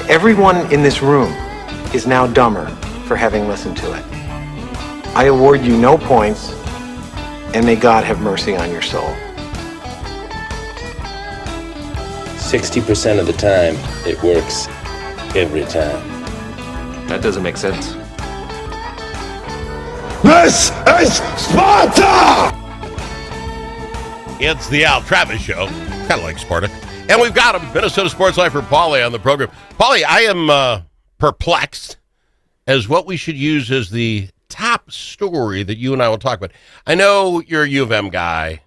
Everyone in this room is now dumber for having listened to it. I award you no points, and may God have mercy on your soul. 60% of the time, it works every time. That doesn't make sense. This is Sparta! It's the Al Travis Show, kind of like Sparta. And we've got him, Minnesota Sports Lifer Paulie on the program. Paulie, I am perplexed as what we should use as the top story that you and I will talk about. I know you're a U of M guy,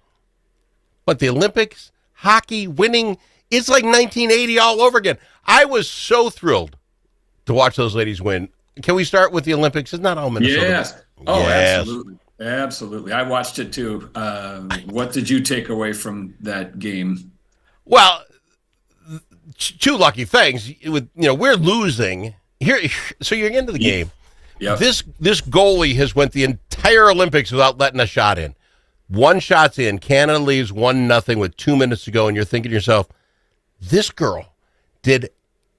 but the Olympics, hockey, winning, it's like 1980 all over again. I was so thrilled to watch those ladies win. Can we start with the Olympics? It's not all Minnesota. Yes. Oh, yes. Absolutely. Absolutely. I watched it too. What did you take away from that game? Well, two lucky things. We're losing here. So you're into the game. Yep. This goalie has went the entire Olympics without letting a shot in. One shot's in. Canada leaves 1-0 with 2 minutes to go, and you're thinking to yourself, this girl did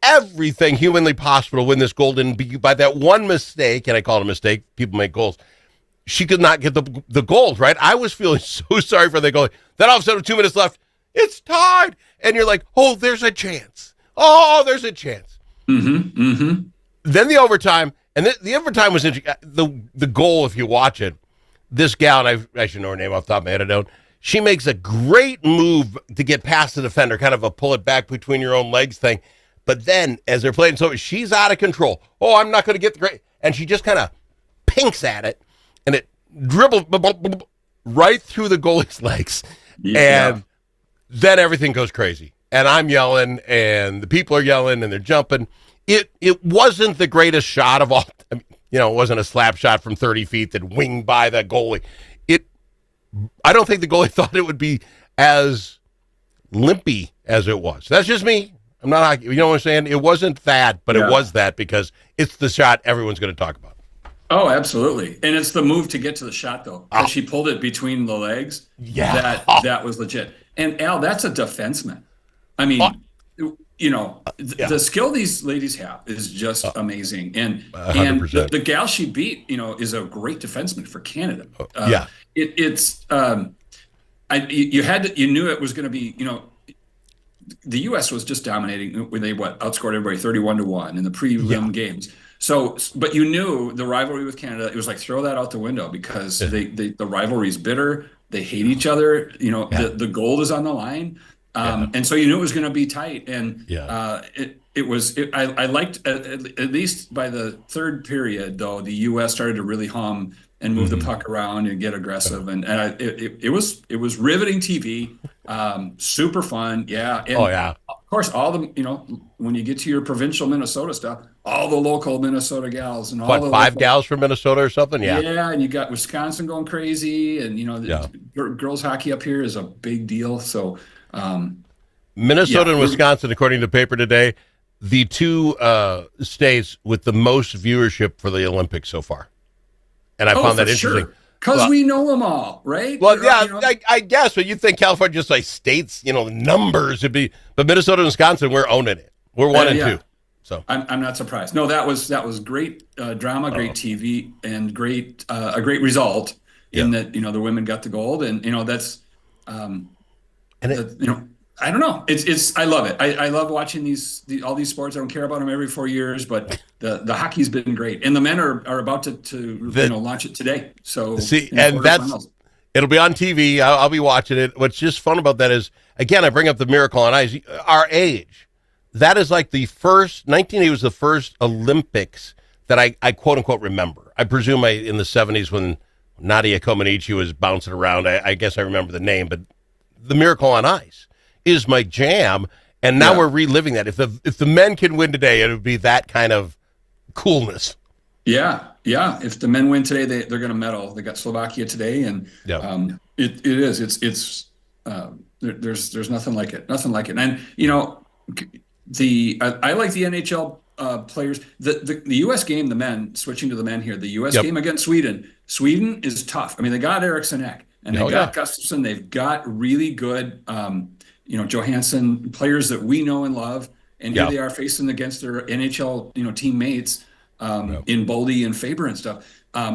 everything humanly possible to win this gold, and by that one mistake, and I call it a mistake, people make goals, she could not get the gold, right? I was feeling so sorry for the goalie. Then all of a sudden, with 2 minutes left, it's tied. And you're like, oh, there's a chance. Oh, there's a chance. Mm-hmm. Mm-hmm. Then the overtime, and the overtime was interesting. The goal, if you watch it, this gal, and I should know her name off the top of my head, I don't. She makes a great move to get past the defender, kind of a pull it back between your own legs thing. But then, as they're playing, so she's out of control. Oh, I'm not going to get the great. And she just kind of pinks at it, and it dribbles right through the goalie's legs. Yeah. And then everything goes crazy. And I'm yelling, and the people are yelling, and they're jumping. It wasn't the greatest shot of all. I mean, it wasn't a slap shot from 30 feet that winged by the goalie. I don't think the goalie thought it would be as limpy as it was. That's just me. I'm not, you know what I'm saying? It wasn't that, but It was that because it's the shot everyone's going to talk about. Oh, absolutely. And it's the move to get to the shot, though. Because she pulled it between the legs. Yeah. That was legit. And, Al, that's a defenseman. I mean, the skill these ladies have is just amazing. And 100%. The gal she beat, is a great defenseman for Canada. You knew it was going to be, the U.S. was just dominating when they outscored everybody 31-1 in the prelim games. So, but you knew the rivalry with Canada. It was like throw that out the window because the rivalry's bitter. They hate each other. The gold is on the line, and so you knew it was going to be tight. And I liked at least by the third period though the U.S. started to really hum and move the puck around and get aggressive, and it was riveting TV, super fun, yeah. And of course, all the when you get to your provincial Minnesota stuff, all the local Minnesota gals and all the five gals from Minnesota or something, yeah, and you got Wisconsin going crazy, and girls hockey up here is a big deal. So Minnesota and Wisconsin, according to the paper today, the two states with the most viewership for the Olympics so far. And I found that interesting. Because we know them all, right? Well, I guess. But you think California just like states, the numbers would be. But Minnesota and Wisconsin, we're owning it. We're 1 and 2. So I'm not surprised. No, that was great drama, great TV, and a great result. In that the women got the gold, and that's I don't know. It's I love it. I love watching all these sports. I don't care about them every 4 years, but the hockey's been great, and the men are about to launch it today. So it'll be on TV. I'll be watching it. What's just fun about that is, again, I bring up the Miracle on Ice. Our age, that is like the first. 1980 was the first Olympics that I quote unquote remember. I presume in the 70s when Nadia Comaneci was bouncing around. I guess I remember the name, but the Miracle on Ice is my jam, and now we're reliving that. If the men can win today, it would be that kind of coolness. Yeah. If the men win today, they're going to medal. They got Slovakia today, and it is. It's there's nothing like it. Nothing like it. And I like the NHL players. The U.S. game, the men switching to the men here. The U.S. game against Sweden. Sweden is tough. I mean, they got Eriksson Ek, and they got Gustafsson. They've got really good. Johansson, players that we know and love, and here they are facing against their NHL, teammates in Boldy and Faber and stuff.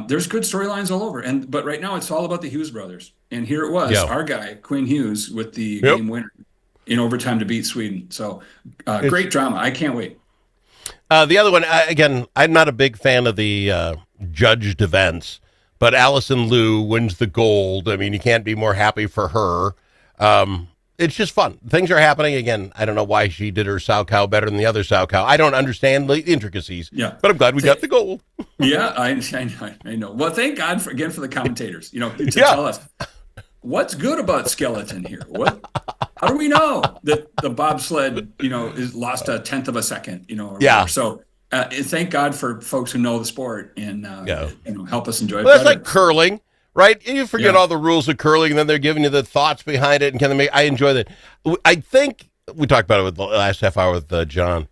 There's good storylines all over, but right now it's all about the Hughes brothers. And here it was, our guy Quinn Hughes with the game winner in overtime to beat Sweden. So great drama. I can't wait. The other one, again, I'm not a big fan of the judged events, but Allison Liu wins the gold. I mean, you can't be more happy for her. It's just fun. Things are happening. Again, I don't know why she did her sow cow better than the other sow cow. I don't understand the intricacies, but I'm glad we got the gold. Yeah, I know. Well, thank God for the commentators, to tell us what's good about skeleton here. How do we know that the bobsled, is lost a tenth of a second, or whatever. So thank God for folks who know the sport and help us enjoy it. Well, that's like curling. Right? You forget all the rules of curling, and then they're giving you the thoughts behind it. And I enjoy that. I think we talked about it with the last half hour with John.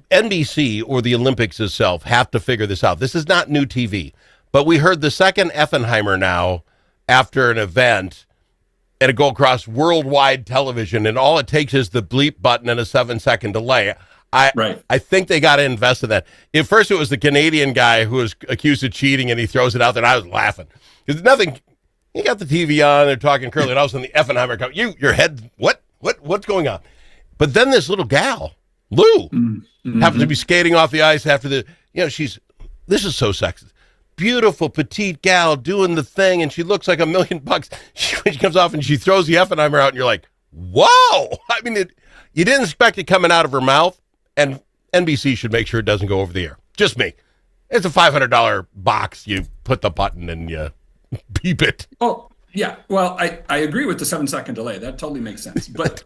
NBC or the Olympics itself have to figure this out. This is not new TV, but we heard the second Effenheimer now after an event, and it go across worldwide television, and all it takes is the bleep button and a 7-second delay. I think they got to invest in that. At first, it was the Canadian guy who was accused of cheating, and he throws it out there, and I was laughing. Because nothing, you got the TV on, they're talking curling, and all of a sudden the Effenheimer comes, your head, what's going on? But then this little gal, Lou, happens to be skating off the ice after this is so sexist. Beautiful, petite gal doing the thing, and she looks like $1 million. She comes off, and she throws the Effenheimer out, and you're like, whoa! I mean, you didn't expect it coming out of her mouth. And NBC should make sure it doesn't go over the air. Just me. It's a $500 box. You put the button and you beep it. Oh, yeah. Well, I agree with the 7-second delay. That totally makes sense. But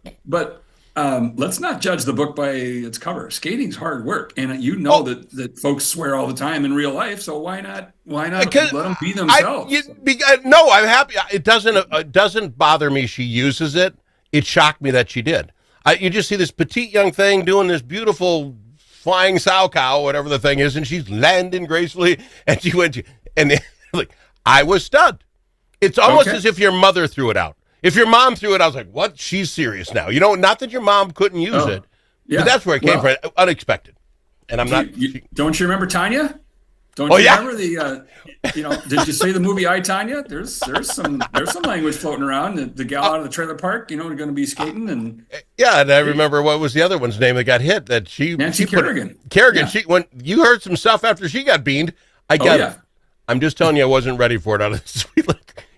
let's not judge the book by its cover. Skating's hard work, and that folks swear all the time in real life. So why not let them be themselves? No, I'm happy. It doesn't bother me. She uses it. It shocked me that she did. You just see this petite young thing doing this beautiful flying sow cow, whatever the thing is, and she's landing gracefully, and she went, I was stunned. It's almost as if your mother threw it out. If your mom threw it, I was like, what? She's serious now. Not that your mom couldn't use it, but that's where it came from, unexpected. And I'm not. Don't you remember Tanya? Don't you remember the, did you see the movie I, Tanya? There's some language floating around. The gal out of the trailer park, going to be skating. And and I remember what was the other one's name that got hit? Nancy Kerrigan. Kerrigan. Yeah. When you heard some stuff after she got beamed, I get it. I'm just telling you, I wasn't ready for it out of the sweet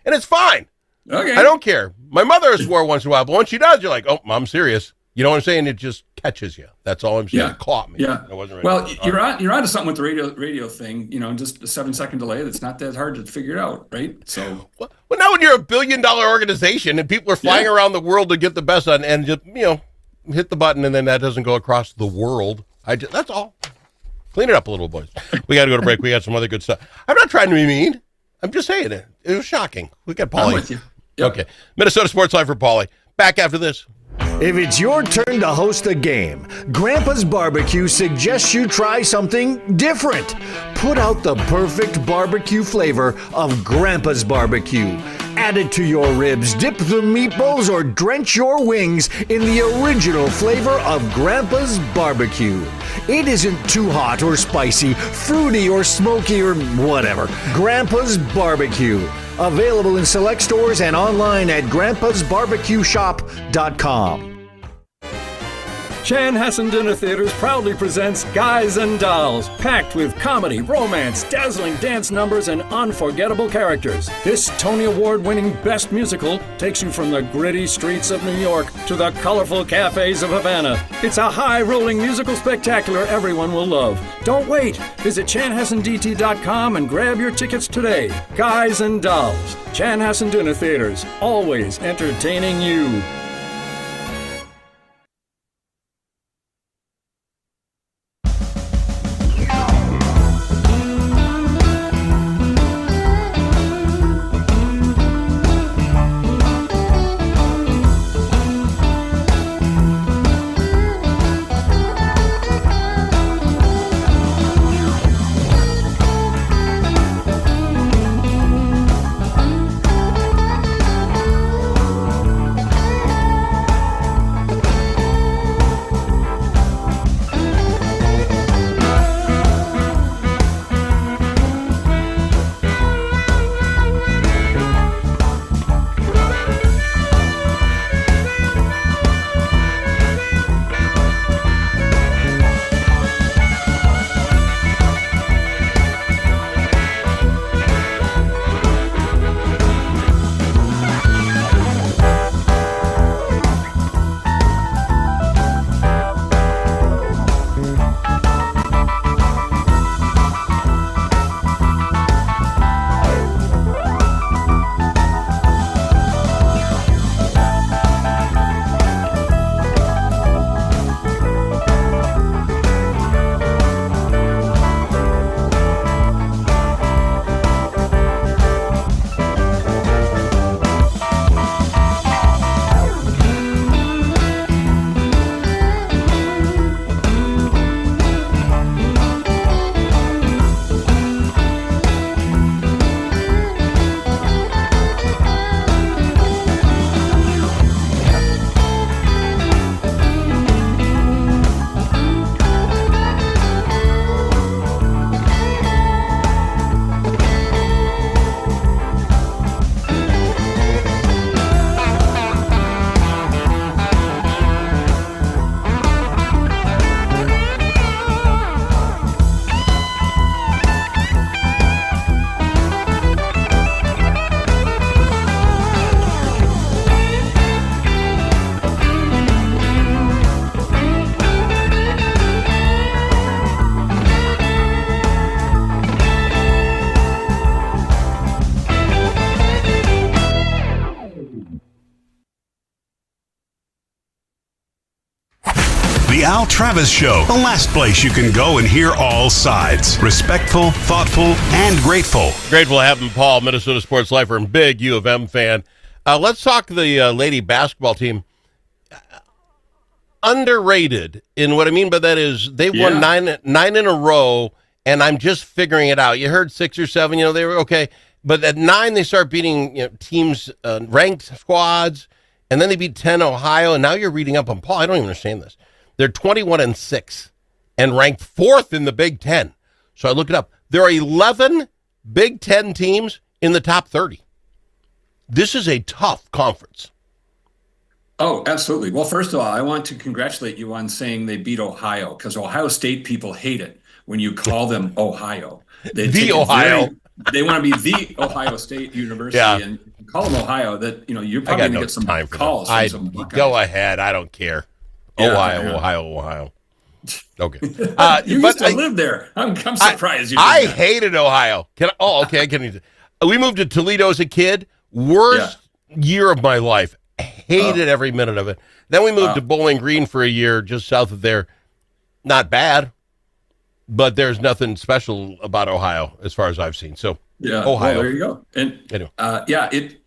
and it's fine. Okay. I don't care. My mother swore once in a while, but when she does, you're like, oh, I'm serious. You know what I'm saying? It just catches you. That's all I'm saying. Yeah. It caught me. Yeah. I wasn't ready. Well, you're onto something with the radio thing. Just a 7-second delay. That's not that hard to figure out, right? So. Well, now when you're $1 billion organization and people are flying around the world to get the best on, and just hit the button, and then that doesn't go across the world. That's all. Clean it up a little, boys. We got to go to break. We got some other good stuff. I'm not trying to be mean. I'm just saying it. It was shocking. We got Paulie. I'm with you. Yep. Okay. Minnesota Sports Live for Paulie. Back after this. If it's your turn to host a game, Grandpa's Barbecue suggests you try something different. Put out the perfect barbecue flavor of Grandpa's Barbecue. Add it to your ribs, dip the meatballs, or drench your wings in the original flavor of Grandpa's Barbecue. It isn't too hot or spicy, fruity or smoky or whatever. Grandpa's Barbecue. Available in select stores and online at grandpasbarbecueshop.com. Chanhassen Dinner Theatres proudly presents Guys and Dolls, packed with comedy, romance, dazzling dance numbers, and unforgettable characters. This Tony Award-winning Best Musical takes you from the gritty streets of New York to the colorful cafes of Havana. It's a high-rolling musical spectacular everyone will love. Don't wait. Visit chanhassendt.com and grab your tickets today. Guys and Dolls. Chanhassen Dinner Theatres, always entertaining you. Al Travis Show, the last place you can go and hear all sides. Respectful, thoughtful, and grateful. Grateful to have him, Paul, Minnesota Sports Lifer and big U of M fan. Let's talk the lady basketball team. Underrated, and what I mean by that is they've won nine in a row, and I'm just figuring it out. You heard 6 or 7, they were okay, but at 9 they start beating teams, ranked squads, and then they beat 10 Ohio, and now you're reading up on Paul. I don't even understand this. They're 21-6 and ranked 4th in the Big Ten. So I look it up. There are 11 Big Ten teams in the top 30. This is a tough conference. Oh, absolutely. Well, first of all, I want to congratulate you on saying they beat Ohio, because Ohio State people hate it when you call them Ohio. They Ohio. They want to be the Ohio State University, and call them Ohio. That you're probably going to get some calls. Go ahead. I don't care. Yeah, Ohio. Okay. You used to live there. I'm surprised. I hated Ohio. We moved to Toledo as a kid. Worst year of my life. Hated every minute of it. Then we moved to Bowling Green for a year, just south of there. Not bad, but there's nothing special about Ohio as far as I've seen. So Ohio. Well, there you go. And anyway.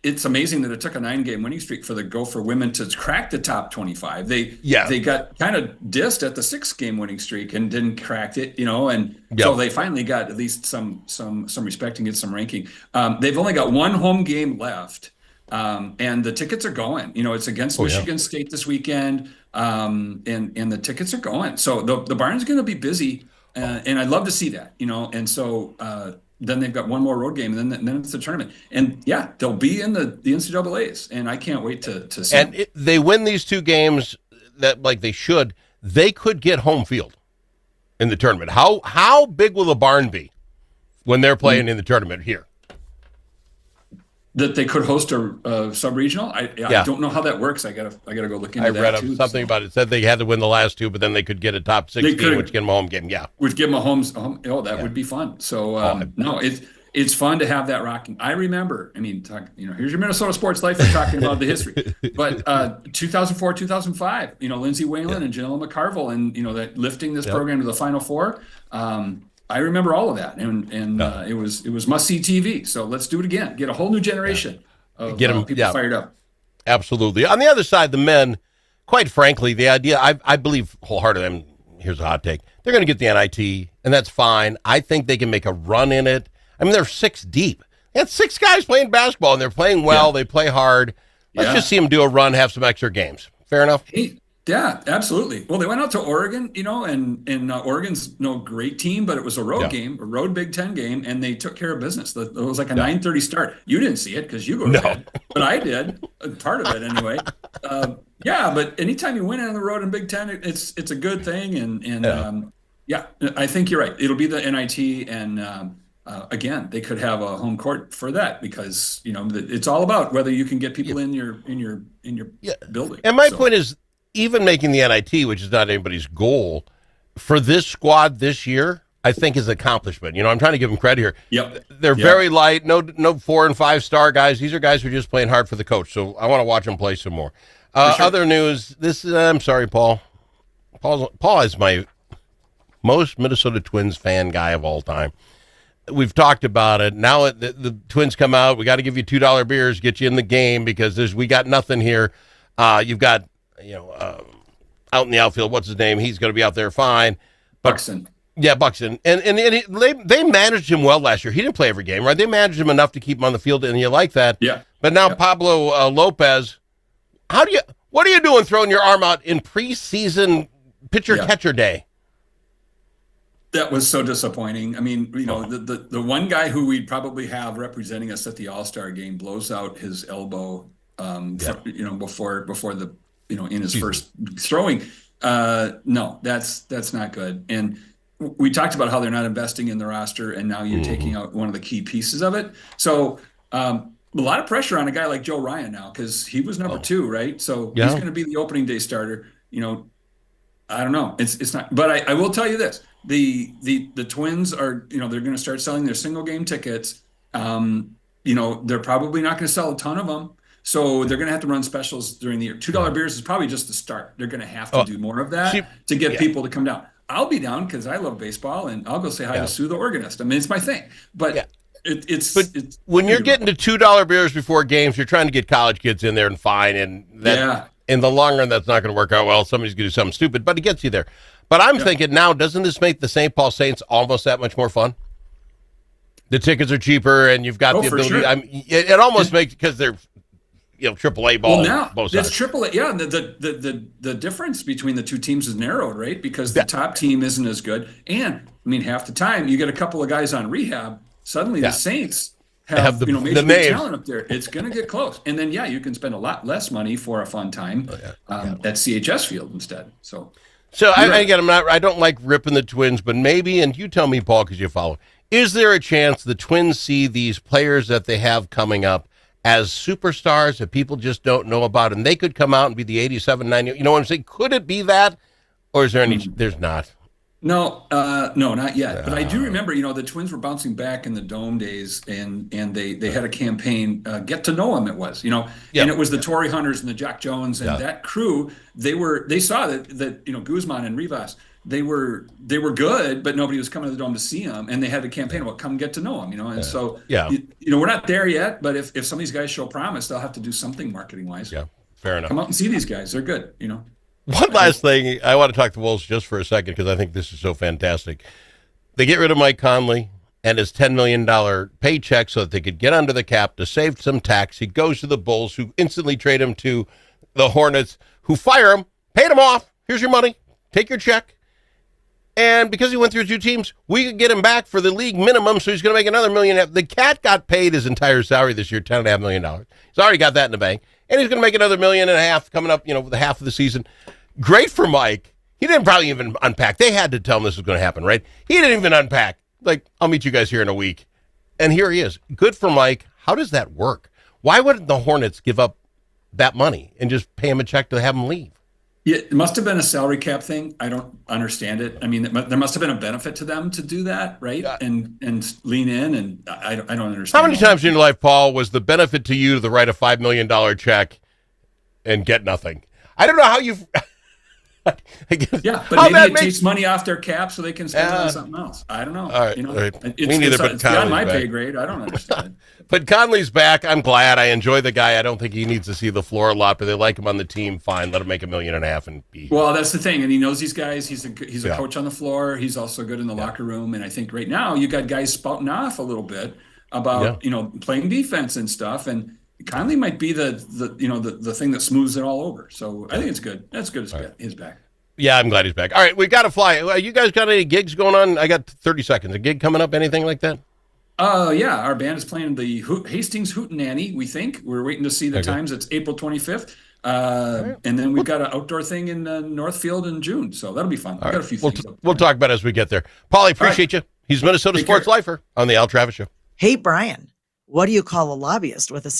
It's amazing that it took a 9-game winning streak for the Gopher women to crack the top 25. They got kind of dissed at the 6-game winning streak and didn't crack it, so they finally got at least some respect and get some ranking. They've only got one home game left. And the tickets are going. It's against Michigan State this weekend, and the tickets are going. So the barn's going to be busy, and I'd love to see that. And so then they've got one more road game, and then it's the tournament. And they'll be in the NCAA's, and I can't wait to see. And they win these 2 games that like they should. They could get home field in the tournament. How big will the barn be when they're playing in the tournament here? That they could host a sub-regional. I don't know how that works. I gotta go look into that. I read something about it. Said they had to win the last 2, but then they could get a top 16, which give them a home game. Yeah, which give them a home. Oh, that would be fun. So no, it's fun to have that rocking. I remember. Here's your Minnesota Sports Life. We're talking about the history. But 2004, 2005. Lindsay Whalen and Janella McCarville, and that lifting this program to the Final Four. I remember all of that, and it was must-see TV. So let's do it again. Get a whole new generation of people fired up. Absolutely. On the other side, the men, quite frankly, the idea, I believe wholeheartedly, here's a hot take, they're going to get the NIT, and that's fine. I think they can make a run in it. They're 6 deep. They had 6 guys playing basketball, and they're playing well. They play hard. Let's just see them do a run, have some extra games. Fair enough? Yeah, absolutely. Well, they went out to Oregon, and Oregon's no great team, but it was a road game, a road Big Ten game, and they took care of business. It was like a 9:30 start. You didn't see it because you go to bed, but I did, part of it anyway. But anytime you win on the road in Big Ten, it's a good thing, and I think you're right. It'll be the NIT, and again, they could have a home court for that because it's all about whether you can get people in your building. And my point is, even making the NIT, which is not anybody's goal, for this squad this year, I think is an accomplishment. I'm trying to give them credit here. Yep. They're very light, no 4- and 5-star guys. These are guys who are just playing hard for the coach. So I want to watch them play some more. Sure. Other news, I'm sorry, Paul. Paul is my most Minnesota Twins fan guy of all time. We've talked about it. Now the Twins come out. We got to give you $2 beers, get you in the game because we got nothing here. You've got out in the outfield, what's his name? He's going to be out there fine. Buxton. Yeah, Buxton. And they managed him well last year. He didn't play every game, right? They managed him enough to keep him on the field, and you like that. Yeah. But now Pablo Lopez, what are you doing throwing your arm out in preseason pitcher-catcher day? That was so disappointing. The one guy who we'd probably have representing us at the All-Star game blows out his elbow, before the in his first throwing. No, that's not good. And we talked about how they're not investing in the roster, and now you're taking out one of the key pieces of it. So a lot of pressure on a guy like Joe Ryan now because he was number 2, right? So he's going to be the opening day starter. I don't know. It's not. But I will tell you this: the Twins are they're going to start selling their single game tickets. They're probably not going to sell a ton of them. So they're going to have to run specials during the year. $2 beers is probably just the start. They're going to have to do more of that to get people to come down. I'll be down because I love baseball, and I'll go say hi to Sue the organist. I mean, it's my thing. But it's when you're getting to $2 beers before games, you're trying to get college kids in there and fine, and that in the long run, that's not going to work out well. Somebody's going to do something stupid, but it gets you there. But I'm thinking now, doesn't this make the St. Paul Saints almost that much more fun? The tickets are cheaper, and you've got the ability. Sure. I mean, it almost makes, because they're AAA ball. Well, now both it's sides. AAA. Yeah, the difference between the two teams is narrowed, right? Because the top team isn't as good, and I mean, half the time you get a couple of guys on rehab. Suddenly, the Saints have the major names. talent up there. It's going to get close, and then you can spend a lot less money for a fun time at CHS Field instead. So again, I don't like ripping the Twins, but maybe, and you tell me, Paul, because you follow. Is there a chance the Twins see these players that they have coming up as superstars that people just don't know about, and they could come out and be the 87, 90, you know what I'm saying? Could it be that, or is there any, there's not? No, not yet. But I do remember, the Twins were bouncing back in the Dome days, and they had a campaign, Get to Know Him it was, and it was the Torrey Hunters and the Jack Jones and that crew. They saw that Guzman and Rivas, they were good, but nobody was coming to the Dome to see them, and they had a campaign about come get to know them, and so we're not there yet, but if some of these guys show promise, they'll have to do something marketing wise. Yeah, fair enough. Come out and see these guys; they're good, One last thing, I want to talk to the Wolves just for a second because I think this is so fantastic. They get rid of Mike Conley and his $10 million paycheck so that they could get under the cap to save some tax. He goes to the Bulls, who instantly trade him to the Hornets, who fire him, paid him off. Here's your money. Take your check. And because he went through two teams, we could get him back for the league minimum, so he's going to make another $1.5 million. The Cat got paid his entire salary this year, $10.5 million. He's already got that in the bank. And he's going to make another $1.5 million coming up, the half of the season. Great for Mike. He didn't probably even unpack. They had to tell him this was going to happen, right? He didn't even unpack. Like, I'll meet you guys here in a week. And here he is. Good for Mike. How does that work? Why wouldn't the Hornets give up that money and just pay him a check to have him leave? Yeah, it must have been a salary cap thing. I don't understand it. I mean, there must have been a benefit to them to do that, right? And lean in, and I don't understand. How many times in your life, Paul, was the benefit to you to write a $5 million check and get nothing? I don't know how you've... but maybe it takes money off their cap so they can spend it on something else. I don't know. All right, It's beyond my pay grade. I don't understand. But Conley's back. I'm glad. I enjoy the guy. I don't think he needs to see the floor a lot, but they like him on the team. Fine, let him make $1.5 million and be. Well, that's the thing, and he knows these guys. He's a coach on the floor. He's also good in the locker room, and I think right now you got guys spouting off a little bit about playing defense and stuff, and Conley might be the thing that smooths it all over. So I think it's good. That's good. He's back. Yeah, I'm glad he's back. All right, we got to fly. You guys got any gigs going on? I got 30 seconds. A gig coming up? Anything like that? Yeah, our band is playing the Hastings Hootenanny, we think. We're waiting to see the times. It's April 25th. And then we've got an outdoor thing in Northfield in June. So that'll be fun. We've got a few things. We'll talk about it as we get there. Paulie, appreciate you. He's Minnesota Sports Lifer on the Al Travis Show. Hey, Brian, what do you call a lobbyist with a